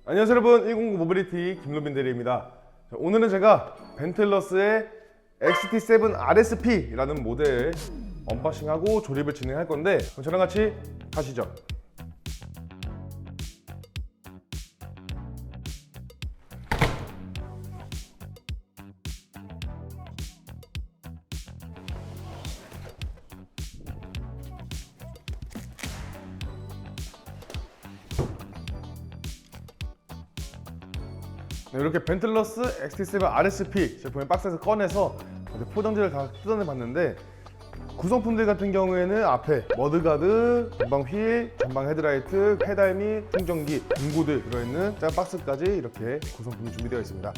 안녕하세요 여러분, 109 모빌리티 김로빈 대리입니다. 오늘은 제가 벤틀러스의 XT7 RSP라는 모델 언박싱하고 조립을 진행할 건데, 그럼 저랑 같이 가시죠. 네, 이렇게 벤틀러스 XT7 RSP 제품을 박스에서 꺼내서 포장지를 다 뜯어내 봤는데, 구성품들 같은 경우에는 앞에 머드가드, 전방 휠, 전방 헤드라이트, 페달 충전기, 공구들 들어있는 작은 박스까지 이렇게 구성품이 준비되어 있습니다.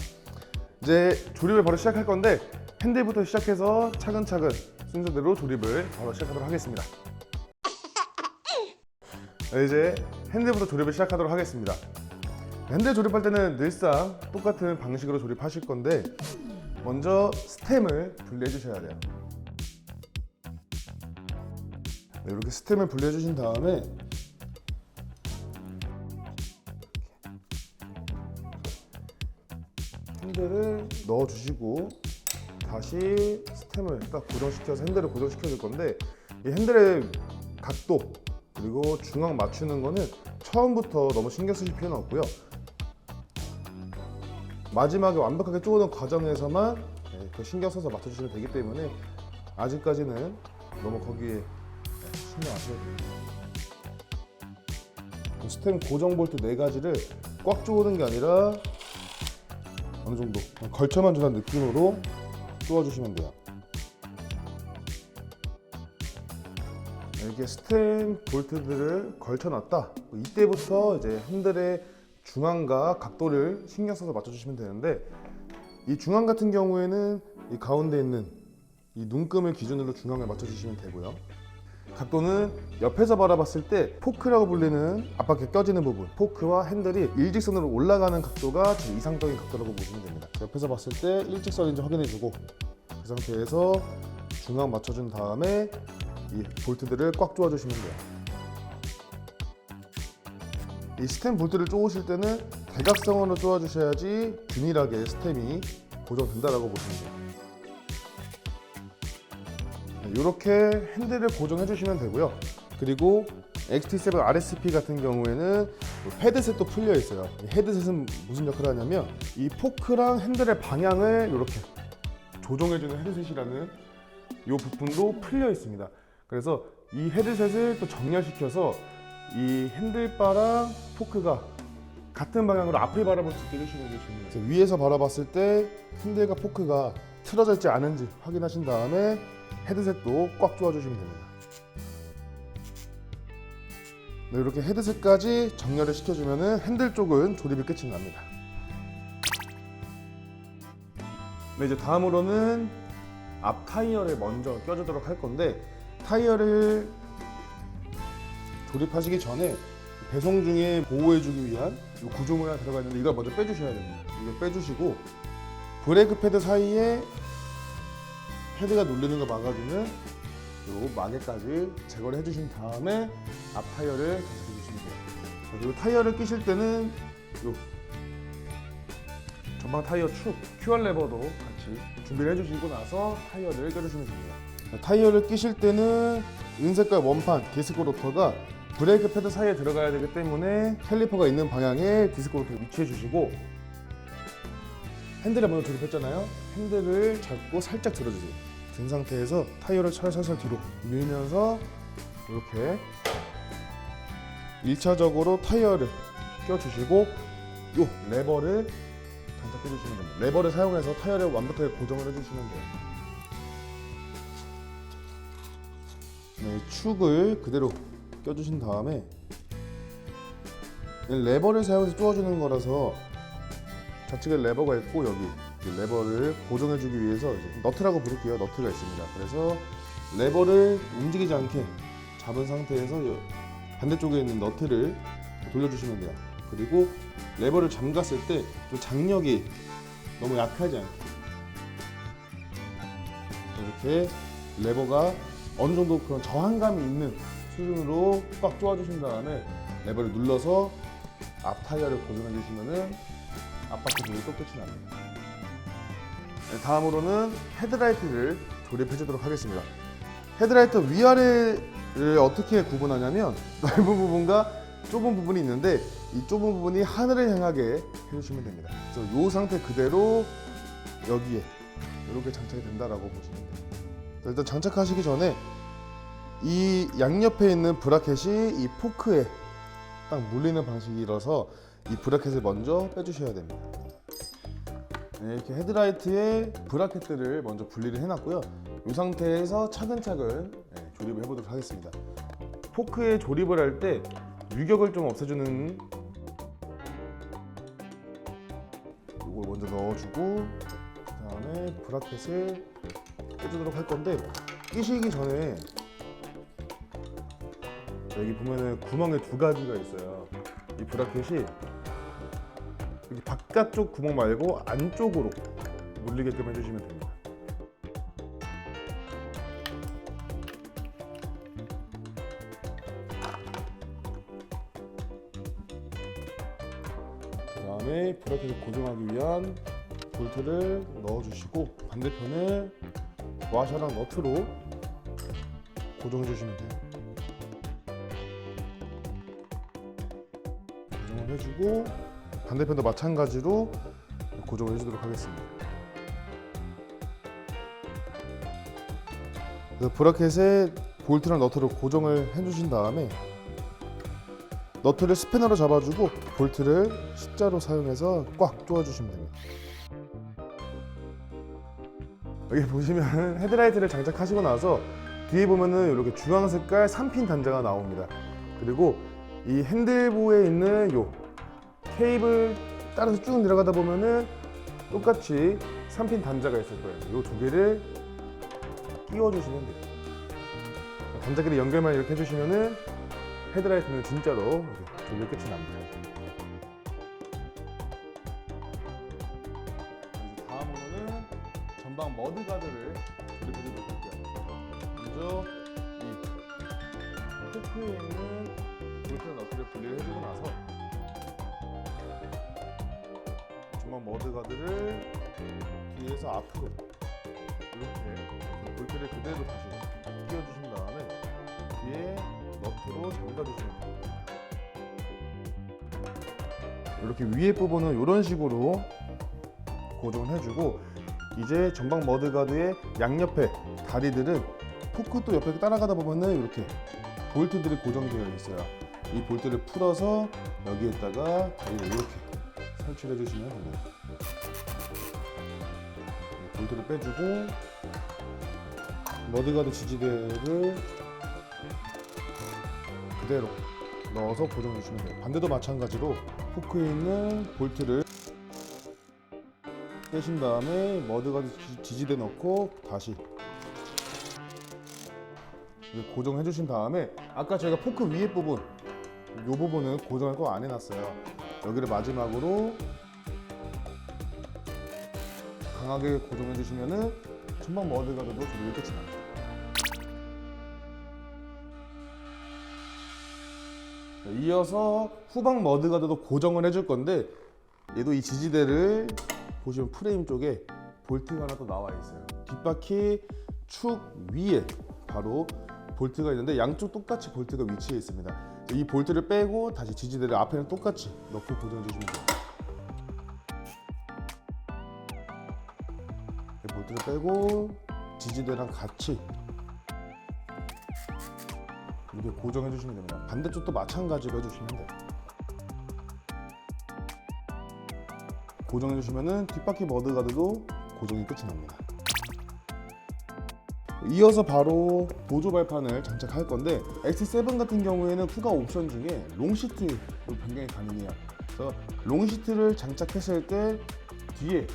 이제 조립을 바로 시작할 건데, 핸들부터 시작해서 차근차근 순서대로 조립을 바로 시작하도록 하겠습니다. 네, 이제 핸들부터 조립을 시작하도록 하겠습니다. 핸들 조립할 때는 늘상 똑같은 방식으로 조립하실 건데, 먼저 스템을 분리해 주셔야 돼요. 네, 이렇게 스템을 분리해 주신 다음에 핸들을 넣어 주시고, 다시 스템을 딱 고정시켜서 핸들을 고정시켜 줄 건데, 이 핸들의 각도 그리고 중앙 맞추는 거는 처음부터 너무 신경 쓰실 필요는 없고요. 마지막에 완벽하게 쪼는 과정에서만 신경 써서 맞춰주시면 되기 때문에, 아직까지는 너무 거기에 신경 안 써도 됩니다. 스템 고정 볼트 4가지를 꽉 조이는 게 아니라 어느 정도 걸쳐만 주는 느낌으로 조아주시면 돼요. 이렇게 스템 볼트들을 걸쳐놨다. 이때부터 이제 핸들의 중앙과 각도를 신경 써서 맞춰주시면 되는데, 이 중앙 같은 경우에는 이 가운데 있는 이 눈금을 기준으로 중앙을 맞춰주시면 되고요. 각도는 옆에서 바라봤을 때 포크라고 불리는 앞바퀴 껴지는 부분, 포크와 핸들이 일직선으로 올라가는 각도가 제일 이상적인 각도라고 보시면 됩니다. 옆에서 봤을 때 일직선인지 확인해주고, 그 상태에서 중앙 맞춰준 다음에 이 볼트들을 꽉 조아주시면 돼요. 이 스템 볼트를 쪼으실 때는 대각선으로 쪼아주셔야지 균일하게 스템이 고정된다라고 보시면 돼요. 이렇게 핸들을 고정해 주시면 되고요. 그리고 XT7 RSP 같은 경우에는 헤드셋도 풀려 있어요. 이 헤드셋은 무슨 역할을 하냐면, 이 포크랑 핸들의 방향을 이렇게 조정해 주는 헤드셋이라는 이 부분도 풀려 있습니다. 그래서 이 헤드셋을 또 정렬시켜서 이 핸들바랑 포크가 같은 방향으로 앞을 바라볼 수 있게 해주시는 게 중요해요. 위에서 바라봤을 때 핸들과 포크가 틀어져 있지 않은지 확인하신 다음에 헤드셋도 꽉 조아주시면 됩니다. 네, 이렇게 헤드셋까지 정렬을 시켜주면 핸들 쪽은 조립이 끝이 납니다. 네, 이제 다음으로는 앞 타이어를 먼저 껴주도록 할 건데, 타이어를 조립하시기 전에 배송 중에 보호해주기 위한 이 구조물이 하나 들어가 있는데, 이걸 먼저 빼주셔야 됩니다. 이걸 빼주시고, 브레이크 패드 사이에 헤드가 눌리는 거 막아주는 이 마개까지 제거를 해주신 다음에 앞 타이어를 장착해주시면 돼요. 그리고 타이어를 끼실 때는 이 전방 타이어 축, QR 레버도 같이 준비를 해주시고 나서 타이어를 껴주시면 됩니다. 타이어를 끼실 때는 은색깔 원판 디스크 로터가 브레이크 패드 사이에 들어가야 되기 때문에 캘리퍼가 있는 방향에 디스크 로터를 위치해 주시고, 핸들을 먼저 조립했잖아요. 핸들을 잡고 살짝 들어주세요. 든 상태에서 타이어를 살살 뒤로 밀면서 이렇게 1차적으로 타이어를 껴주시고, 이 레버를 장착해 주시면 됩니다. 레버를 사용해서 타이어를 완벽하게 고정을 해주시면 돼요. 네, 축을 그대로 껴주신 다음에, 레버를 사용해서 쪼아주는 거라서 좌측에 레버가 있고, 여기 레버를 고정해주기 위해서 이제 너트라고 부를게요. 너트가 있습니다. 그래서 레버를 움직이지 않게 잡은 상태에서 반대쪽에 있는 너트를 돌려주시면 돼요. 그리고 레버를 잠갔을 때 좀 장력이 너무 약하지 않게 이렇게 레버가 어느 정도 그런 저항감이 있는 수준으로 꽉 조아주신 다음에 레버를 눌러서 앞 타이어를 고정해 주시면은 앞바퀴 조립이 또 끝이 납니다. 네, 다음으로는 헤드라이트를 조립해 주도록 하겠습니다. 헤드라이트 위아래를 어떻게 구분하냐면 넓은 부분과 좁은 부분이 있는데 이 좁은 부분이 하늘을 향하게 해주시면 됩니다. 그래서 이 상태 그대로 여기에 이렇게 장착이 된다라고 보시면 돼요. 일단 장착하시기 전에 이 양옆에 있는 브라켓이 이 포크에 딱 물리는 방식이라서 이 브라켓을 먼저 빼주셔야 됩니다. 네, 이렇게 헤드라이트에 브라켓들을 먼저 분리를 해놨고요. 이 상태에서 차근차근 조립을 해보도록 하겠습니다. 포크에 조립을 할 때 유격을 좀 없애주는 이걸 먼저 넣어주고 그 다음에 브라켓을 빼주도록 할 건데 끼시기 전에 여기 보면은 구멍이 두 가지가 있어요. 이 브라켓이 여기 바깥쪽 구멍 말고 안쪽으로 물리게끔 해주시면 됩니다. 그 다음에 브라켓을 고정하기 위한 볼트를 넣어주시고 반대편을 와셔랑 너트로 고정해 주시면 돼요. 고정을 해주고 반대편도 마찬가지로 고정을 해주도록 하겠습니다. 그래서 브라켓에 볼트랑 너트를 고정을 해주신 다음에 너트를 스패너로 잡아주고 볼트를 십자로 사용해서 꽉 조아주시면 됩니다. 여기 보시면 헤드라이트를 장착하시고 나서 뒤에 보면은 이렇게 주황 색깔 3핀 단자가 나옵니다. 그리고 이 핸들부에 있는 요 케이블 따라서 쭉 내려가다 보면은 똑같이 3핀 단자가 있을 거예요. 요 두 개를 끼워주시면 돼요. 단자끼리 연결만 이렇게 해주시면은 헤드라이트는 진짜로 조립 끝이 납니다. 다음으로는 전방 머드가드를 조립해주도록 할게요. 먼저 이 포크에 있는 볼트랑 너트를 분리를 해주고 나서 전방 머드가드를 뒤에서 앞으로 이렇게 볼트를 그대로 다시 끼워주신 다음에 뒤에 너트로 잠가주시면 됩니다. 이렇게 위에 부분은 이런 식으로 고정을 해주고 이제 전방 머드가드의 양옆에 다리들은 포크 또 옆에 따라가다 보면은 이렇게 볼트들이 고정되어 있어요. 이 볼트를 풀어서 여기에다가 다리를 이렇게 설치해 주시면 됩니다. 볼트를 빼주고 머드가드 지지대를 그대로 넣어서 고정해 주시면 돼요. 반대도 마찬가지로 포크에 있는 볼트를 빼신 다음에 머드가드 지지대 넣고 다시 고정해 주신 다음에 아까 저희가 포크 위에 부분 이 부분은 고정할 거 안 해놨어요. 여기를 마지막으로 강하게 고정해 주시면은 전방 머드가드도 조립이 끝이 납니다. 이어서 후방 머드가드도 고정을 해줄 건데 얘도 이 지지대를 보시면 프레임 쪽에 볼트가 하나 또 나와 있어요. 뒷바퀴 축 위에 바로 볼트가 있는데 양쪽 똑같이 볼트가 위치해 있습니다. 이 볼트를 빼고 다시 지지대를 앞에는 똑같이 넣고 고정해 주시면 돼요. 볼트를 빼고 지지대랑 같이 이렇게 고정해 주시면 됩니다. 반대쪽도 마찬가지로 해주시면 돼요. 고정해 주시면은 뒷바퀴 머드가드도 고정이 끝이 납니다. 이어서 바로 보조 발판을 장착할 건데 X7 같은 경우에는 후가 옵션 중에 롱시트로 변경이 가능해요. 그래서 롱시트를 장착했을 때 뒤에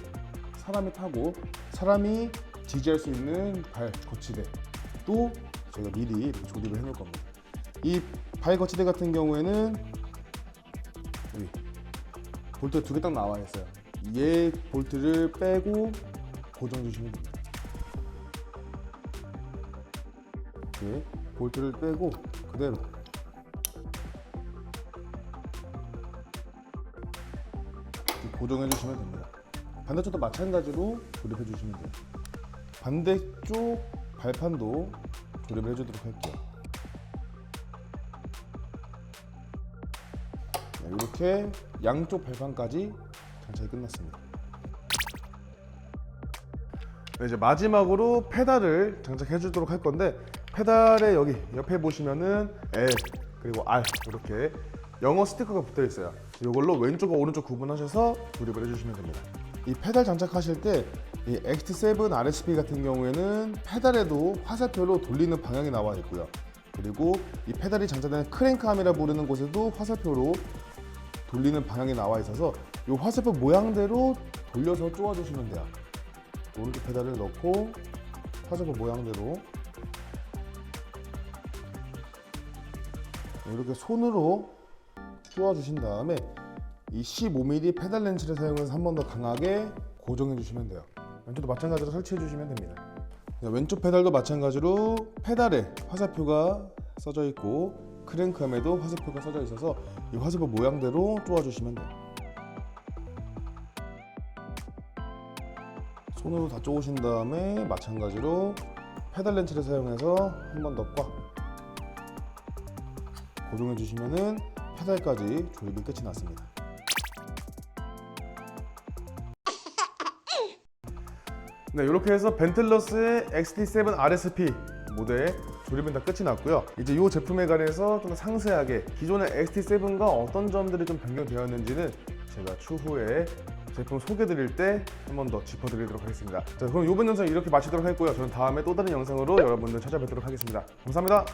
사람이 타고 사람이 지지할 수 있는 발 거치대도 저희가 미리 이렇게 조립을 해놓을 겁니다. 이 발 거치대 같은 경우에는 여기 볼트 두 개 딱 나와 있어요. 얘 볼트를 빼고 고정 주시면 됩니다. 이렇게 볼트를 빼고 그대로 고정해 주시면 됩니다. 반대쪽도 마찬가지로 조립해 주시면 돼요. 반대쪽 발판도 조립을 해주도록 할게요. 네, 이렇게 양쪽 발판까지 장착이 끝났습니다. 네, 이제 마지막으로 페달을 장착해 주도록 할 건데, 페달에 여기 옆에 보시면은 L 그리고 R 이렇게 영어 스티커가 붙어 있어요. 이걸로 왼쪽과 오른쪽 구분하셔서 조립을 해주시면 됩니다. 이 페달 장착하실 때 이 XT7 RSP 같은 경우에는 페달에도 화살표로 돌리는 방향이 나와 있고요. 그리고 이 페달이 장착되는 크랭크암이라 부르는 곳에도 화살표로 돌리는 방향이 나와 있어서 이 화살표 모양대로 돌려서 쪼아주시면 돼요. 오른쪽 페달을 넣고 화살표 모양대로 이렇게 손으로 쪼아주신 다음에 이 15mm 페달 렌치를 사용해서 한 번 더 강하게 고정해 주시면 돼요. 왼쪽도 마찬가지로 설치해 주시면 됩니다. 왼쪽 페달도 마찬가지로 페달에 화살표가 써져 있고 크랭크암에도 화살표가 써져 있어서 이 화살표 모양대로 쪼아 주시면 돼요. 손으로 다 쪼으신 다음에 마찬가지로 페달 렌치를 사용해서 한 번 더 꽉 고정해 주시면은 페달까지 조립이 끝이 났습니다. 네, 이렇게 해서 벤틀러스의 XT7 RSP 모델 조립은 다 끝이 났고요. 이제 이 제품에 관해서 좀 상세하게 기존의 XT7과 어떤 점들이 좀 변경되었는지는 제가 추후에 제품 소개 드릴 때 한 번 더 짚어드리도록 하겠습니다. 자, 그럼 이번 영상 이렇게 마치도록 하겠고요. 저는 다음에 또 다른 영상으로 여러분들 찾아뵙도록 하겠습니다. 감사합니다.